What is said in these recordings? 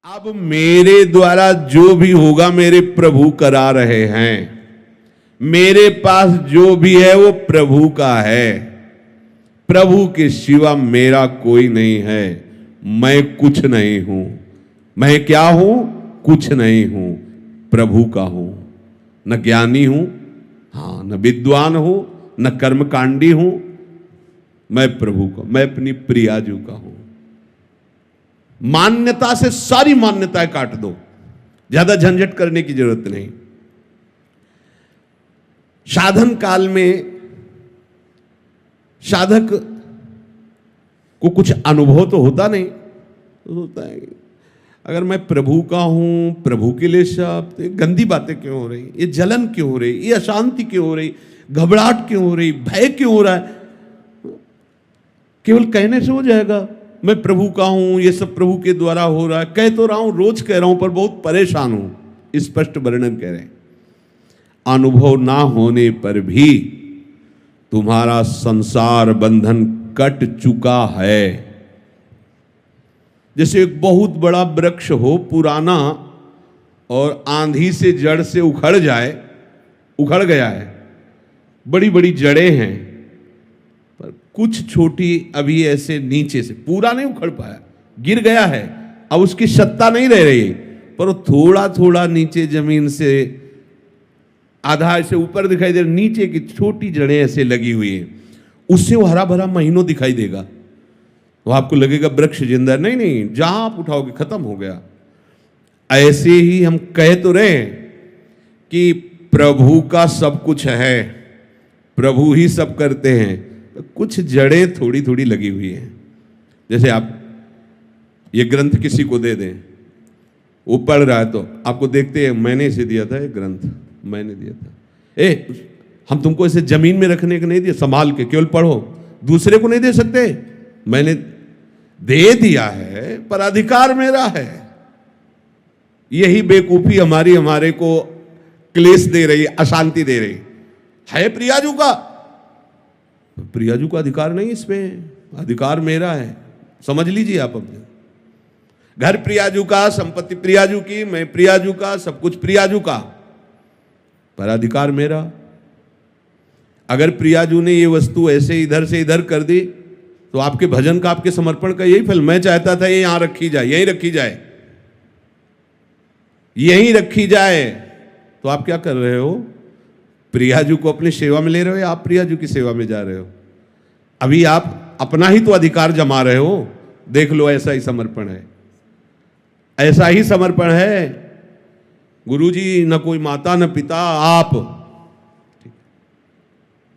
अब मेरे द्वारा जो भी होगा मेरे प्रभु करा रहे हैं। मेरे पास जो भी है वो प्रभु का है। प्रभु के सिवा मेरा कोई नहीं है। मैं कुछ नहीं हूं। मैं क्या हूं? कुछ नहीं हूं, प्रभु का हूं। न ज्ञानी हूं, हां, न विद्वान हूं, न कर्मकांडी हूं। मैं प्रभु का, मैं अपनी प्रियाजू का हूं। मान्यता से सारी मान्यताएं काट दो, ज्यादा झंझट करने की जरूरत नहीं। साधन काल में साधक को कुछ अनुभव तो होता नहीं, तो होता है अगर मैं प्रभु का हूं, प्रभु के लिए सब, तो गंदी बातें क्यों हो रही, ये जलन क्यों हो रही, ये अशांति क्यों हो रही, घबराहट क्यों हो रही, भय क्यों हो रहा है? केवल कहने से हो जाएगा मैं प्रभु का हूं, ये सब प्रभु के द्वारा हो रहा है? कह तो रहा हूं, रोज कह रहा हूं, पर बहुत परेशान हूं। स्पष्ट वर्णन कह रहे हैं। अनुभव ना होने पर भी तुम्हारा संसार बंधन कट चुका है। जैसे एक बहुत बड़ा वृक्ष हो, पुराना, और आंधी से जड़ से उखड़ जाए, उखड़ गया है, बड़ी बड़ी जड़ें हैं, पर कुछ छोटी अभी ऐसे नीचे से, पूरा नहीं उखड़ पाया, गिर गया है, अब उसकी सत्ता नहीं रह रही, पर वो थोड़ा थोड़ा नीचे जमीन से आधा ऐसे ऊपर दिखाई दे रहा, नीचे की छोटी जड़ें ऐसे लगी हुई है, उससे वो हरा भरा महीनों दिखाई देगा, तो आपको लगेगा वृक्ष जिंदा। नहीं नहीं, जहां आप उठाओगे खत्म हो गया। ऐसे ही हम कह तो रहे कि प्रभु का सब कुछ है, प्रभु ही सब करते हैं, तो कुछ जड़ें थोड़ी थोड़ी लगी हुई हैं। जैसे आप ये ग्रंथ किसी को दे दें, वो पढ़ रहा है, तो आपको देखते हैं, मैंने इसे दिया था, ये ग्रंथ मैंने दिया था। हम तुमको इसे जमीन में रखने को नहीं दिया, संभाल के केवल पढ़ो, दूसरे को नहीं दे सकते। मैंने दे दिया है, पर अधिकार मेरा है। यही बेवकूफी हमारे को क्लेश दे रही, अशांति दे रही है। प्रियाजू का, प्रियाजू का अधिकार नहीं, इस पे अधिकार मेरा है। समझ लीजिए आप अपने घर प्रियाजू का, संपत्ति प्रियाजू की, मैं प्रियाजू का, सब कुछ प्रियाजू का, पर अधिकार मेरा। अगर प्रियाजू ने ये वस्तु ऐसे इधर से इधर कर दी, तो आपके भजन का, आपके समर्पण का यही फल। मैं चाहता था ये यहां रखी जाए, यहीं रखी जाए, यहीं रखी जाए, तो आप क्या कर रहे हो? प्रियाजू को अपनी सेवा में ले रहे हो, या आप प्रियाजू की सेवा में जा रहे हो? अभी आप अपना ही तो अधिकार जमा रहे हो। देख लो, ऐसा ही समर्पण है, ऐसा ही समर्पण है। गुरुजी, न कोई माता न पिता, आप।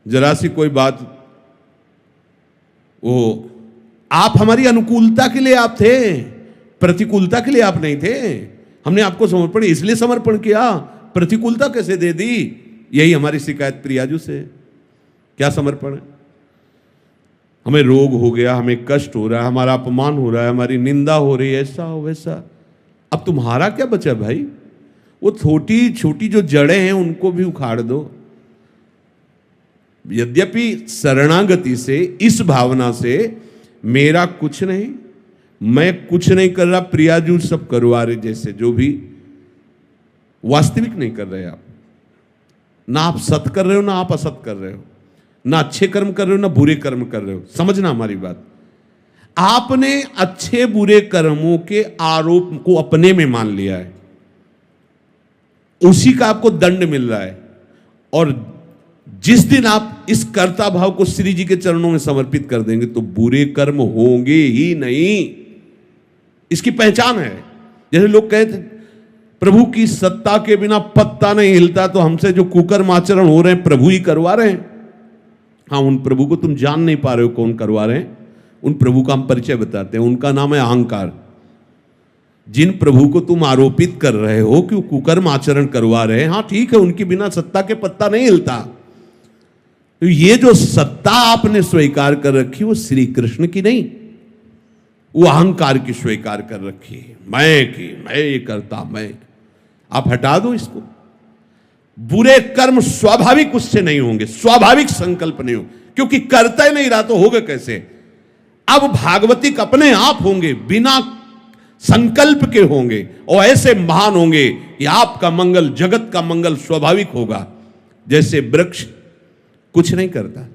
जरा सी कोई बात, वो आप हमारी अनुकूलता के लिए आप थे, प्रतिकूलता के लिए आप नहीं थे। हमने आपको समर्पण इसलिए समर्पण किया, प्रतिकूलता कैसे दे दी? यही हमारी शिकायत प्रियाजू से। क्या समर्पण है? हमें रोग हो गया, हमें कष्ट हो रहा है, हमारा अपमान हो रहा है, हमारी निंदा हो रही है, ऐसा हो वैसा। अब तुम्हारा क्या बचा भाई? वो छोटी छोटी जो जड़ें हैं उनको भी उखाड़ दो। यद्यपि शरणागति से, इस भावना से, मेरा कुछ नहीं, मैं कुछ नहीं कर रहा, प्रियाजू सब करवा रहे, जैसे जो भी वास्तविक नहीं कर रहे आप। ना आप सत कर रहे हो, ना आप असत कर रहे हो, ना अच्छे कर्म कर रहे हो, ना बुरे कर्म कर रहे हो। समझना हमारी बात। आपने अच्छे बुरे कर्मों के आरोप को अपने में मान लिया है, उसी का आपको दंड मिल रहा है। और जिस दिन आप इस कर्ता भाव को श्री जी के चरणों में समर्पित कर देंगे, तो बुरे कर्म होंगे ही नहीं। इसकी पहचान है। जैसे लोग कहते प्रभु की सत्ता के बिना पत्ता नहीं हिलता, तो हमसे जो कुकर्म आचरण हो रहे हैं प्रभु ही करवा रहे हैं। हाँ, उन प्रभु को तुम जान नहीं पा रहे हो कौन करवा रहे हैं। उन प्रभु का हम परिचय बताते हैं, उनका नाम है अहंकार। जिन प्रभु को तुम आरोपित कर रहे हो कि वो कुकर्म आचरण करवा रहे हैं, हाँ ठीक है, उनके बिना सत्ता के पत्ता नहीं हिलता। तो ये जो सत्ता आपने स्वीकार कर रखी, वो श्री कृष्ण की नहीं, वो अहंकार की स्वीकार कर रखी है। मैं ये करता, मैं। आप हटा दो इसको। बुरे कर्म स्वाभाविक उससे नहीं होंगे, स्वाभाविक संकल्प नहीं हो, क्योंकि करता ही नहीं रहा तो होगा कैसे? अब भागवतिक अपने आप होंगे, बिना संकल्प के होंगे और ऐसे महान होंगे कि आपका मंगल, जगत का मंगल स्वाभाविक होगा। जैसे वृक्ष कुछ नहीं करता,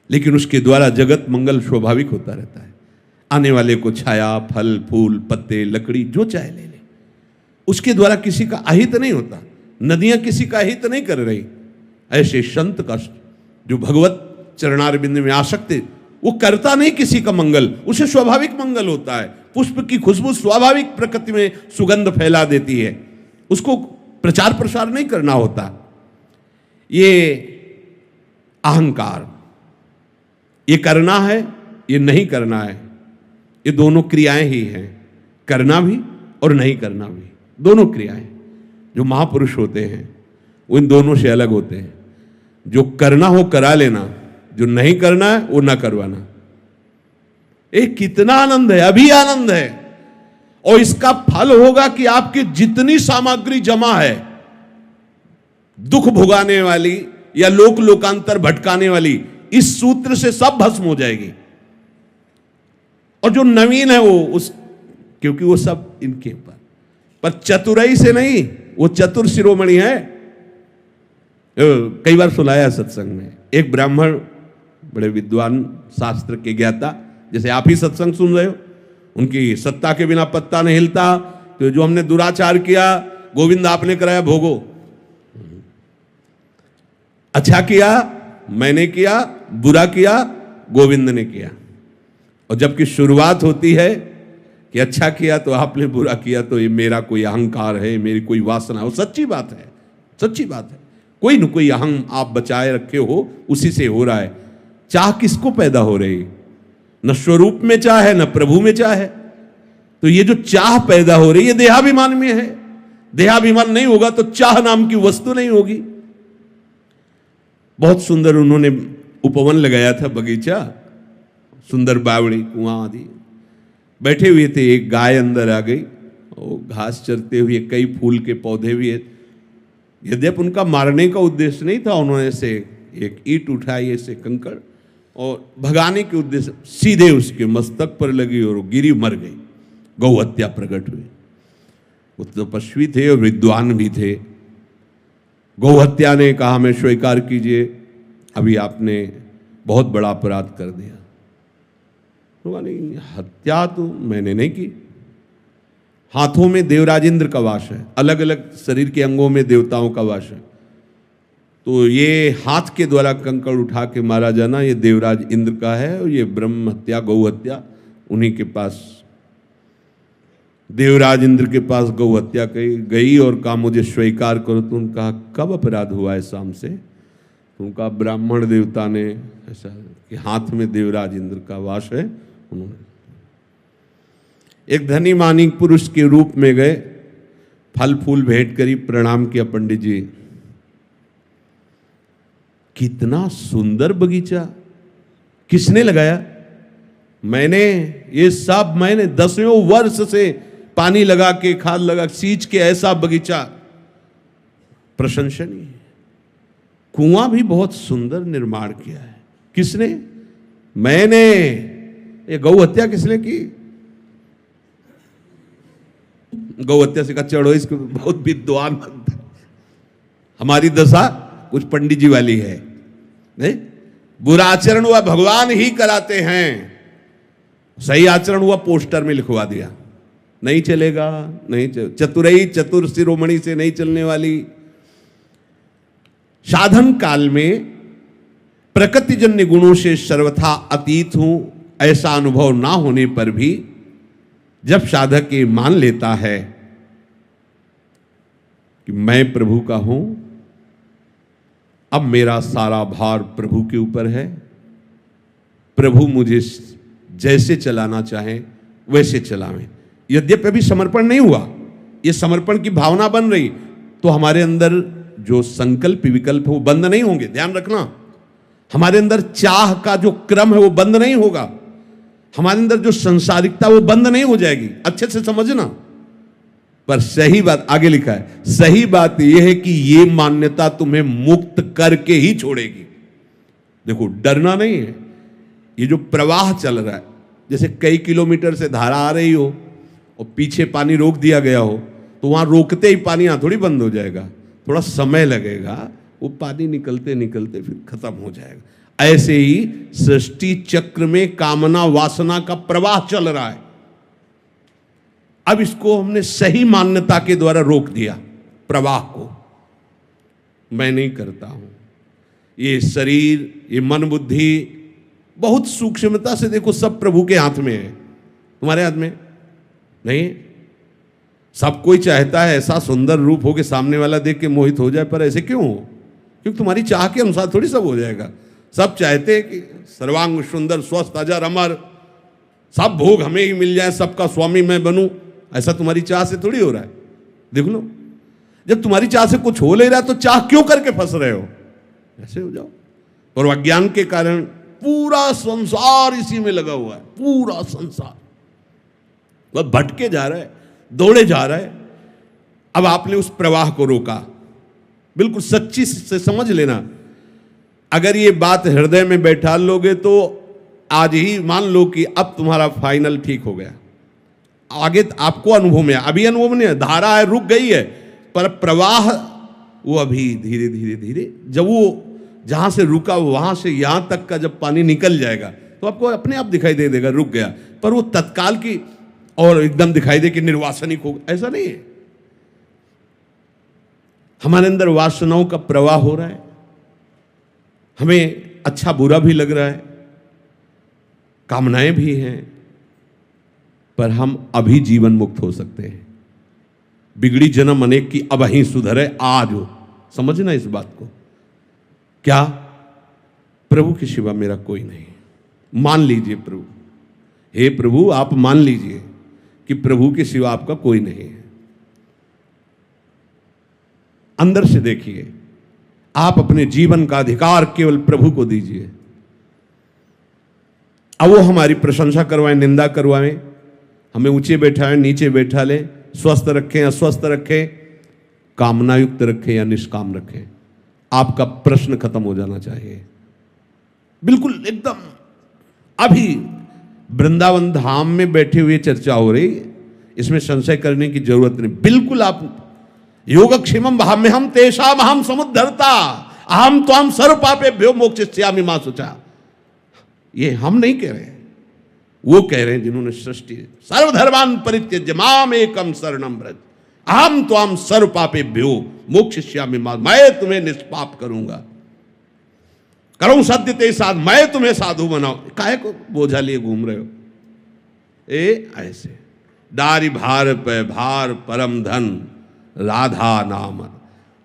लेकिन उसके द्वारा जगत मंगल स्वाभाविक होता रहता है। आने वाले को छाया, फल, फूल, पत्ते, लकड़ी जो चाहे ले ले, उसके द्वारा किसी का अहित नहीं होता। नदियां किसी का अहित नहीं कर रही। ऐसे संत का जो भगवत चरणारविंद में आसक्त है, वो करता नहीं किसी का मंगल, उसे स्वाभाविक मंगल होता है। पुष्प की खुशबू स्वाभाविक प्रकृति में सुगंध फैला देती है, उसको प्रचार प्रसार नहीं करना होता। ये अहंकार, ये करना है, ये नहीं करना है, ये दोनों क्रियाएं ही हैं। करना भी और नहीं करना भी, दोनों क्रियाएं। जो महापुरुष होते हैं वो इन दोनों से अलग होते हैं। जो करना हो करा लेना, जो नहीं करना है वो ना करवाना। कितना आनंद है, अभी आनंद है। और इसका फल होगा कि आपकी जितनी सामग्री जमा है दुख भुगाने वाली या लोक लोकांतर भटकाने वाली, इस सूत्र से सब भस्म हो जाएगी। और जो नवीन है वो क्योंकि वो सब इनके ऊपर, पर चतुराई से नहीं, वो चतुर शिरोमणि है। कई बार सुनाया सत्संग में, एक ब्राह्मण बड़े विद्वान, शास्त्र के ज्ञाता, जैसे आप ही सत्संग सुन रहे हो, उनकी सत्ता के बिना पत्ता नहीं हिलता। तो जो हमने दुराचार किया, गोविंद आपने कराया भोगो। अच्छा किया मैंने किया, बुरा किया गोविंद ने किया। और जबकि शुरुआत होती है कि अच्छा किया तो आपने, बुरा किया तो ये मेरा कोई अहंकार है, मेरी कोई वासना है। वो सच्ची बात है, सच्ची बात है। कोई न कोई अहं आप बचाए रखे हो, उसी से हो रहा है। चाह किसको पैदा हो रही? न स्वरूप में चाह है, न प्रभु में चाह है। तो ये जो चाह पैदा हो रही है देहाभिमान में है। देहाभिमान नहीं होगा तो चाह नाम की वस्तु नहीं होगी। बहुत सुंदर उन्होंने उपवन लगाया था, बगीचा, सुंदर बावड़ी, कुआं आदि। बैठे हुए थे, एक गाय अंदर आ गई और घास चरते हुए, कई फूल के पौधे भी है। यद्यपि उनका मारने का उद्देश्य नहीं था, उन्होंने से एक ईंट उठाई, ऐसे कंकड़, और भगाने के उद्देश्य सीधे उसके मस्तक पर लगी और गिरी, मर गई। गौ हत्या प्रकट हुई। वो तपस्वी थे और विद्वान भी थे। गौ हत्या ने कहा, हमें स्वीकार कीजिए, अभी आपने बहुत बड़ा अपराध कर दिया। तो नहीं, हत्या तो मैंने नहीं की। हाथों में देवराज इंद्र का वास है, अलग अलग शरीर के अंगों में देवताओं का वास है। तो ये हाथ के द्वारा कंकड़ उठा के मारा जाना, ये देवराज इंद्र का है। और ये ब्रह्म हत्या, गौ हत्या उन्हीं के पास, देवराज इंद्र के पास गौ हत्या गई और कहा मुझे स्वीकार करो। तो उन्होंने कहा कब अपराध हुआ है शाम से? तो उनका ब्राह्मण देवता ने ऐसा कि हाथ में देवराज इंद्र का वास है। उन्होंने एक धनी मानी पुरुष के रूप में गए, फल फूल भेंट करी, प्रणाम किया, पंडित जी कितना सुंदर बगीचा, किसने लगाया? मैंने, ये सब मैंने 10वें वर्ष से पानी लगा के, खाद लगा, सींच के ऐसा बगीचा, प्रशंसनीय। कुआं भी बहुत सुंदर निर्माण किया है। किसने? मैंने। ये गौ हत्या किसने की? गौ हत्या से कहा चढ़ो इसको, बहुत विद्वान बनता है। हमारी दशा कुछ पंडित जी वाली है। नहीं, बुरा आचरण हुआ भगवान ही कराते हैं, सही आचरण हुआ पोस्टर में लिखवा दिया, नहीं चलेगा, नहीं चतुरई, चतुर शिरोमणि से नहीं चलने वाली। साधन काल में प्रकृतिजन्य गुणों से सर्वथा अतीत हूं, ऐसा अनुभव ना होने पर भी जब साधक ये मान लेता है कि मैं प्रभु का हूं, अब मेरा सारा भार प्रभु के ऊपर है, प्रभु मुझे जैसे चलाना चाहे वैसे चलावें। यद्यपि अभी समर्पण नहीं हुआ, ये समर्पण की भावना बन रही, तो हमारे अंदर जो संकल्प विकल्प है वो बंद नहीं होंगे। ध्यान रखना, हमारे अंदर चाह का जो क्रम है वो बंद नहीं होगा, हमारे अंदर जो संसारिकता वो बंद नहीं हो जाएगी। अच्छे से समझना। पर सही बात आगे लिखा है, सही बात यह है कि ये मान्यता तुम्हें मुक्त करके ही छोड़ेगी। देखो, डरना नहीं है। ये जो प्रवाह चल रहा है, जैसे कई किलोमीटर से धारा आ रही हो और पीछे पानी रोक दिया गया हो तो वहां रोकते ही पानी यहाँ थोड़ी बंद हो जाएगा, थोड़ा समय लगेगा, वो पानी निकलते निकलते फिर खत्म हो जाएगा। ऐसे ही सृष्टि चक्र में कामना वासना का प्रवाह चल रहा है। अब इसको हमने सही मान्यता के द्वारा रोक दिया, प्रवाह को। मैं नहीं करता हूं, ये शरीर, ये मन बुद्धि बहुत सूक्ष्मता से देखो, सब प्रभु के हाथ में है, तुम्हारे हाथ में नहीं। सब कोई चाहता है ऐसा सुंदर रूप हो कि सामने वाला देख के मोहित हो जाए, पर ऐसे क्यों हो? क्योंकि तुम्हारी चाह के अनुसार थोड़ी सब हो जाएगा। सब चाहते हैं कि सर्वांग सुंदर, स्वस्थ, अजर, अमर, सब भोग हमें ही मिल जाए, सबका स्वामी मैं बनूं, ऐसा तुम्हारी चाह से थोड़ी हो रहा है। देख लो, जब तुम्हारी चाह से कुछ हो ले रहा है तो चाह क्यों करके फंस रहे हो? ऐसे हो जाओ। और अज्ञान के कारण पूरा संसार इसी में लगा हुआ है, पूरा संसार वह भटके जा रहा है, दौड़े जा रहा है। अब आपने उस प्रवाह को रोका, बिल्कुल सच्ची से समझ लेना। अगर ये बात हृदय में बैठा लोगे तो आज ही मान लो कि अब तुम्हारा फाइनल ठीक हो गया। आगे आपको अनुभव में, अभी अनुभव नहीं है, धारा है रुक गई है, पर प्रवाह वो अभी धीरे धीरे धीरे, जब वो जहां से रुका वहां से यहां तक का जब पानी निकल जाएगा तो आपको अपने आप दिखाई दे देगा रुक गया। पर वो तत्काल की और एकदम दिखाई दे कि निर्वासनिक हो, ऐसा नहीं है। हमारे अंदर वासनाओं का प्रवाह हो रहा है, हमें अच्छा बुरा भी लग रहा है, कामनाएं भी हैं, पर हम अभी जीवन मुक्त हो सकते हैं। बिगड़ी जन्म अनेक की अब ही सुधरे आज हो, समझना इस बात को। क्या? प्रभु के सिवा मेरा कोई नहीं। मान लीजिए प्रभु, हे प्रभु आप मान लीजिए कि प्रभु के सिवा आपका कोई नहीं है। अंदर से देखिए, आप अपने जीवन का अधिकार केवल प्रभु को दीजिए। अब वो हमारी प्रशंसा करवाएं, निंदा करवाएं, हमें ऊंचे बैठाएं, नीचे बैठा लें, स्वस्थ रखें, अस्वस्थ रखें, कामनायुक्त रखें या निष्काम रखें, आपका प्रश्न खत्म हो जाना चाहिए। बिल्कुल एकदम अभी वृंदावन धाम में बैठे हुए चर्चा हो रही, इसमें संशय करने की जरूरत नहीं। बिल्कुल आप योगक्षेमम भाम्य हम तेषाम अहम समुद्धरता अहम त्वाम सर्व पापेभ्यो मोक्षयिष्यामि मा शुचा। ये हम नहीं कह रहे हैं, वो कह रहे हैं जिन्होंने सृष्टि सर्वधर्मान् परित्यज्य माम एकम शरणम व्रज अहम त्वाम सर्व पापेभ्यो मोक्षयिष्यामि मा, मैं तुम्हें निष्पाप करूंगा, करूं सत्य ते साध, मैं तुम्हें साधु बनाऊं। काहे को बोझा लिए घूम रहे हो? ऐसे डारी भार पे भार परम धन राधा नाम।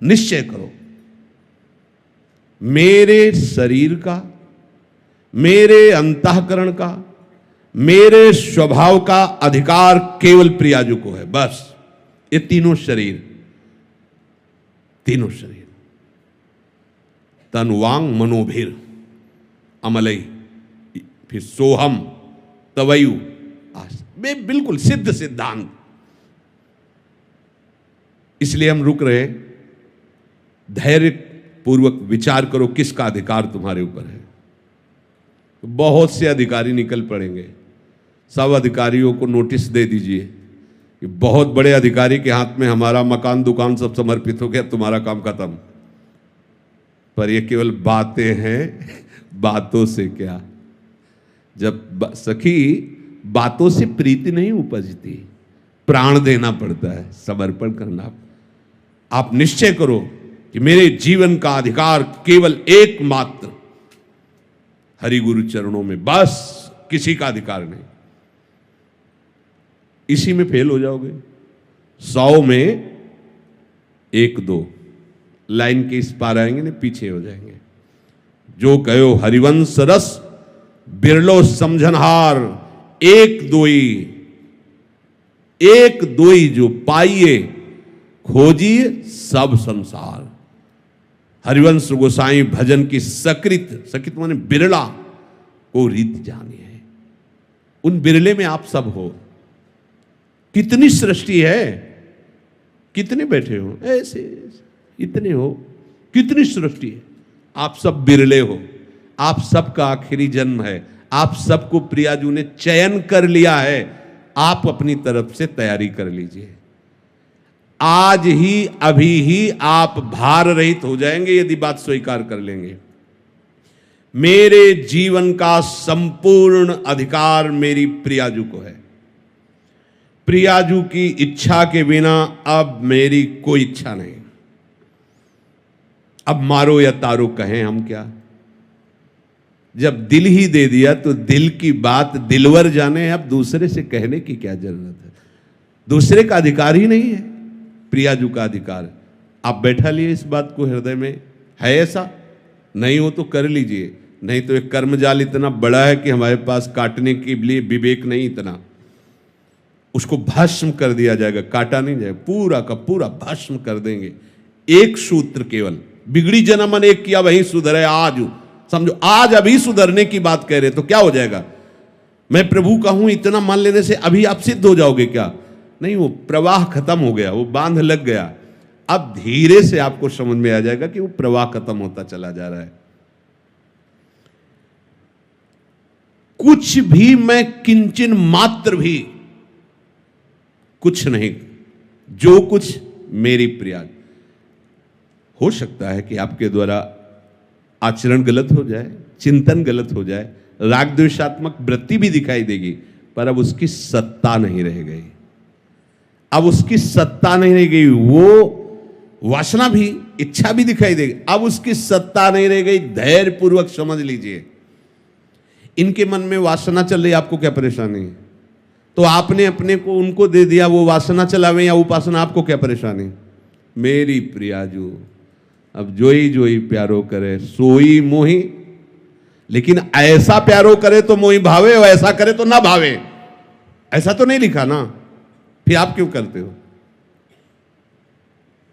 निश्चय करो, मेरे शरीर का, मेरे अंतःकरण का, मेरे स्वभाव का अधिकार केवल प्रियाजू को है। बस ये तीनों शरीर, तीनों शरीर तन वांग मनोभीर अमलई, फिर सोहम तवयु आस, बिल्कुल सिद्ध सिद्धांत। इसलिए हम रुक रहे, धैर्य पूर्वक विचार करो किसका अधिकार तुम्हारे ऊपर है। बहुत से अधिकारी निकल पड़ेंगे, सब अधिकारियों को नोटिस दे दीजिए कि बहुत बड़े अधिकारी के हाथ में हमारा मकान दुकान सब समर्पित हो गया, तुम्हारा काम खत्म। पर ये केवल बातें हैं, बातों से क्या। जब सखी बातों से प्रीति नहीं उपजती, प्राण देना पड़ता है, समर्पण करना। आप निश्चय करो कि मेरे जीवन का अधिकार केवल एकमात्र हरि गुरु चरणों में, बस किसी का अधिकार नहीं। इसी में फेल हो जाओगे। 100 में 1-2 लाइन के इस पार आएंगे, नहीं पीछे हो जाएंगे। जो कहो हरिवंश रस बिरलो समझनहार, एक दोई जो पाइए खोजिए सब संसार। हरिवंश गोसाई भजन की सकृत माने बिरला को रीत जानी है। उन बिरले में आप सब हो। कितनी सृष्टि है, कितने बैठे हो ऐसे, इतने हो, कितनी सृष्टि है। आप सब बिरले हो, आप सबका आखिरी जन्म है। आप सबको प्रियाजू ने चयन कर लिया है आप अपनी तरफ से तैयारी कर लीजिए। आज ही अभी ही आप भार रहित हो जाएंगे यदि बात स्वीकार कर लेंगे। मेरे जीवन का संपूर्ण अधिकार मेरी प्रियाजू को है। प्रियाजू की इच्छा के बिना अब मेरी कोई इच्छा नहीं। अब मारो या तारो कहें हम क्या। जब दिल ही दे दिया तो दिल की बात दिलवर जाने, अब दूसरे से कहने की क्या जरूरत है। दूसरे का अधिकार ही नहीं है, प्रियाजू का अधिकार। आप बैठा लिए इस बात को हृदय में, है ऐसा? नहीं हो तो कर लीजिए, नहीं तो एक कर्मजाल इतना बड़ा है कि हमारे पास काटने के लिए विवेक नहीं इतना। उसको भस्म कर दिया जाएगा, काटा नहीं जाएगा, पूरा का पूरा भस्म कर देंगे। एक सूत्र केवल, बिगड़ी जना मन एक किया वही सुधरे आज। समझो, आज अभी सुधरने की बात कह रहे तो क्या हो जाएगा? मैं प्रभु का हूं इतना मान लेने से अभी आप सिद्ध हो जाओगे क्या? नहीं, वो प्रवाह खत्म हो गया, वो बांध लग गया। अब धीरे से आपको समझ में आ जाएगा कि वो प्रवाह खत्म होता चला जा रहा है। कुछ भी मैं किंचन मात्र भी कुछ नहीं, जो कुछ मेरी प्रिया। हो सकता है कि आपके द्वारा आचरण गलत हो जाए, चिंतन गलत हो जाए, राग द्वेषात्मक वृत्ति भी दिखाई देगी, पर अब उसकी सत्ता नहीं रह गई। अब उसकी सत्ता नहीं रह गई। वो वासना भी, इच्छा भी दिखाई देगी, अब उसकी सत्ता नहीं रह गई। धैर्य पूर्वक समझ लीजिए। इनके मन में वासना चल रही, आपको क्या परेशानी है? तो आपने अपने को उनको दे दिया, वो वासना चलावे या उपासना, आपको क्या परेशानी? मेरी प्रियाजू अब जोई प्यारो करे सोई मोही। लेकिन ऐसा प्यारो करे तो मोही भावे, और ऐसा करे तो ना भावे। ऐसा तो नहीं लिखा ना, फिर आप क्यों करते हो?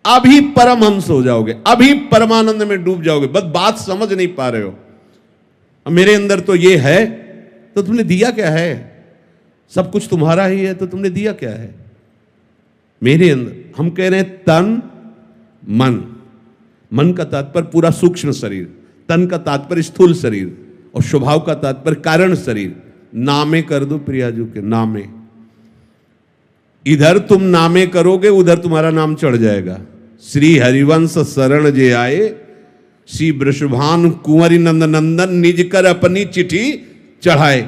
अभी परमहंस हो जाओगे, अभी परमानंद में डूब जाओगे। बस बात समझ नहीं पा रहे हो। मेरे अंदर तो ये है, तो तुमने दिया क्या है? सब कुछ तुम्हारा ही है, तो तुमने दिया क्या है मेरे अंदर? हम कह रहे हैं तन मन। मन का तात्पर्य पूरा सूक्ष्म शरीर, तन का तात्पर्य स्थूल शरीर, और स्वभाव का तात्पर्य कारण शरीर। नामे कर दो प्रियाजू के, नामे। इधर तुम नामे करोगे, उधर तुम्हारा नाम चढ़ जाएगा। श्री हरिवंश शरण जे आए, श्री वृषभान कुंवरी नंद नंदन, निज कर अपनी चिट्ठी चढ़ाए।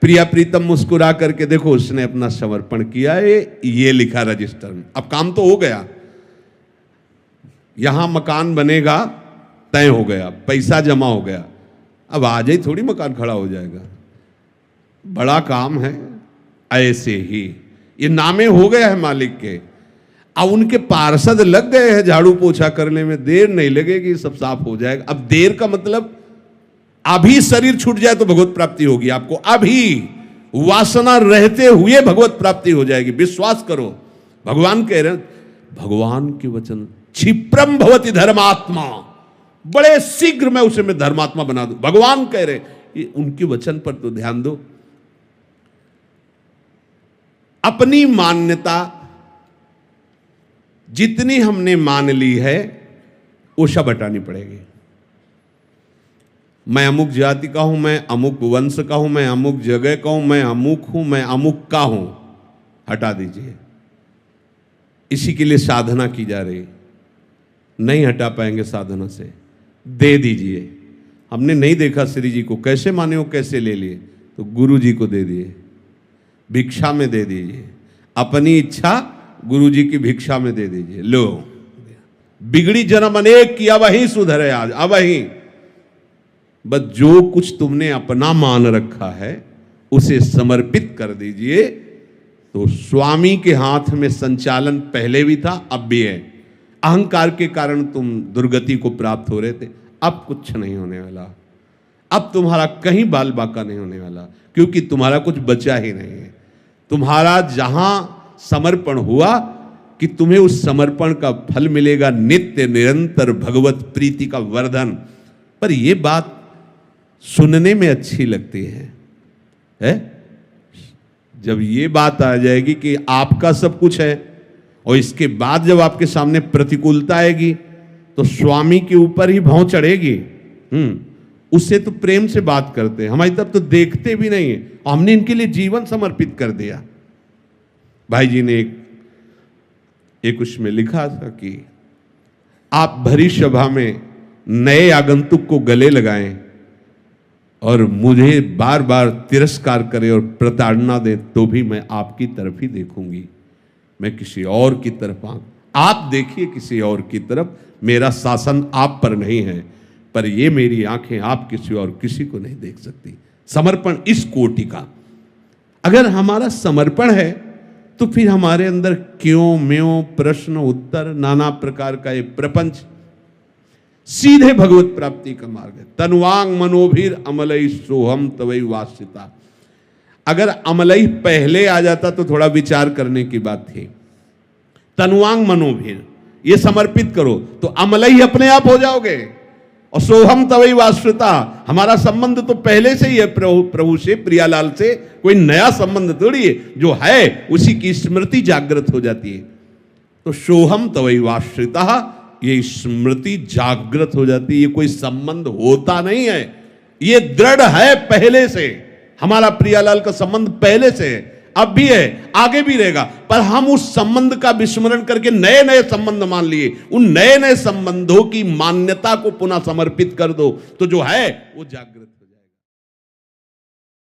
प्रिया प्रीतम मुस्कुरा करके देखो, उसने अपना समर्पण किया है, ये लिखा रजिस्टर में। अब काम तो हो गया, यहां मकान बनेगा, तय हो गया, पैसा जमा हो गया। अब आज ही थोड़ी मकान खड़ा हो जाएगा, बड़ा काम है। ऐसे ही ये नामे हो गया है मालिक के। अब उनके पार्षद लग गए हैं झाड़ू पोछा करने में, देर नहीं लगेगी, सब साफ हो जाएगा। अब देर का मतलब अभी शरीर छूट जाए तो भगवत प्राप्ति होगी आपको। अभी वासना रहते हुए भगवत प्राप्ति हो जाएगी, विश्वास करो। भगवान कह रहे हैं, भगवान के वचन, क्षिप्रम भवति धर्मात्मा, बड़े शीघ्र मैं उसे मैं धर्मात्मा बना दूं। भगवान कह रहे, उनके वचन पर तो ध्यान दो। अपनी मान्यता जितनी हमने मान ली है, वो सब हटानी पड़ेगी। मैं अमुक जाति का हूं, मैं अमुक वंश का हूं, मैं अमुक जगह का हूं, मैं अमुक हूं, मैं अमुक का हूं, हटा दीजिए। इसी के लिए साधना की जा रही। नहीं हटा पाएंगे साधना से, दे दीजिए। हमने नहीं देखा श्री जी को कैसे माने हो, कैसे ले लिए, तो गुरु जी को दे दिए, भिक्षा में दे दीजिए। अपनी इच्छा गुरु जी की भिक्षा में दे दीजिए। लो, बिगड़ी जन्म अनेक किया वही सुधरे आज। अब वही बस जो कुछ तुमने अपना मान रखा है उसे समर्पित कर दीजिए। तो स्वामी के हाथ में संचालन पहले भी था, अब भी है। अहंकार के कारण तुम दुर्गति को प्राप्त हो रहे थे, अब कुछ नहीं होने वाला। अब तुम्हारा कहीं बाल बाका नहीं होने वाला, क्योंकि तुम्हारा कुछ बचा ही नहीं है। तुम्हारा जहां समर्पण हुआ कि तुम्हें उस समर्पण का फल मिलेगा, नित्य निरंतर भगवत प्रीति का वर्धन। पर यह बात सुनने में अच्छी लगती है? जब ये बात आ जाएगी कि आपका सब कुछ है, और इसके बाद जब आपके सामने प्रतिकूलता आएगी तो स्वामी के ऊपर ही भौं चढ़ेगी। उससे तो प्रेम से बात करते हैं, हमारी तरफ तो देखते भी नहीं है। हमने इनके लिए जीवन समर्पित कर दिया। भाई जी ने एक उसमें लिखा था कि आप भरी सभा में नए आगंतुक को गले लगाएं और मुझे बार बार तिरस्कार करें और प्रताड़ना दें तो भी मैं आपकी तरफ ही देखूंगी, मैं किसी और की तरफ आप देखिए किसी और की तरफ, मेरा शासन आप पर नहीं है, पर ये मेरी आंखें आप किसी और किसी को नहीं देख सकती। समर्पण इस कोटि का। अगर हमारा समर्पण है तो फिर हमारे अंदर क्यों म्यों प्रश्न उत्तर नाना प्रकार का ये प्रपंच सीधे भगवत प्राप्ति का मार्ग है। तनुवांग मनोभीर अमलई सोहम तवई वासिता। अगर अमलई पहले आ जाता तो थोड़ा विचार करने की बात थी। तनुवांग मनोभीर, ये समर्पित करो तो अमलई अपने आप हो जाओगे। और सोहम तवई वाश्रिता, हमारा संबंध तो पहले से ही है प्रभु से, प्रियालाल से, कोई नया संबंध थोड़ी है, जो है उसी की स्मृति जागृत हो जाती है। तो सोहम तवई वाश्रिता, ये स्मृति जागृत हो जाती है। ये कोई संबंध होता नहीं है, ये दृढ़ है पहले से। हमारा प्रियालाल का संबंध पहले से है, अब भी है, आगे भी रहेगा, पर हम उस संबंध का विस्मरण करके नए नए संबंध मान लिए। उन नए नए संबंधों की मान्यता को पुनः समर्पित कर दो तो जो है वो जागृत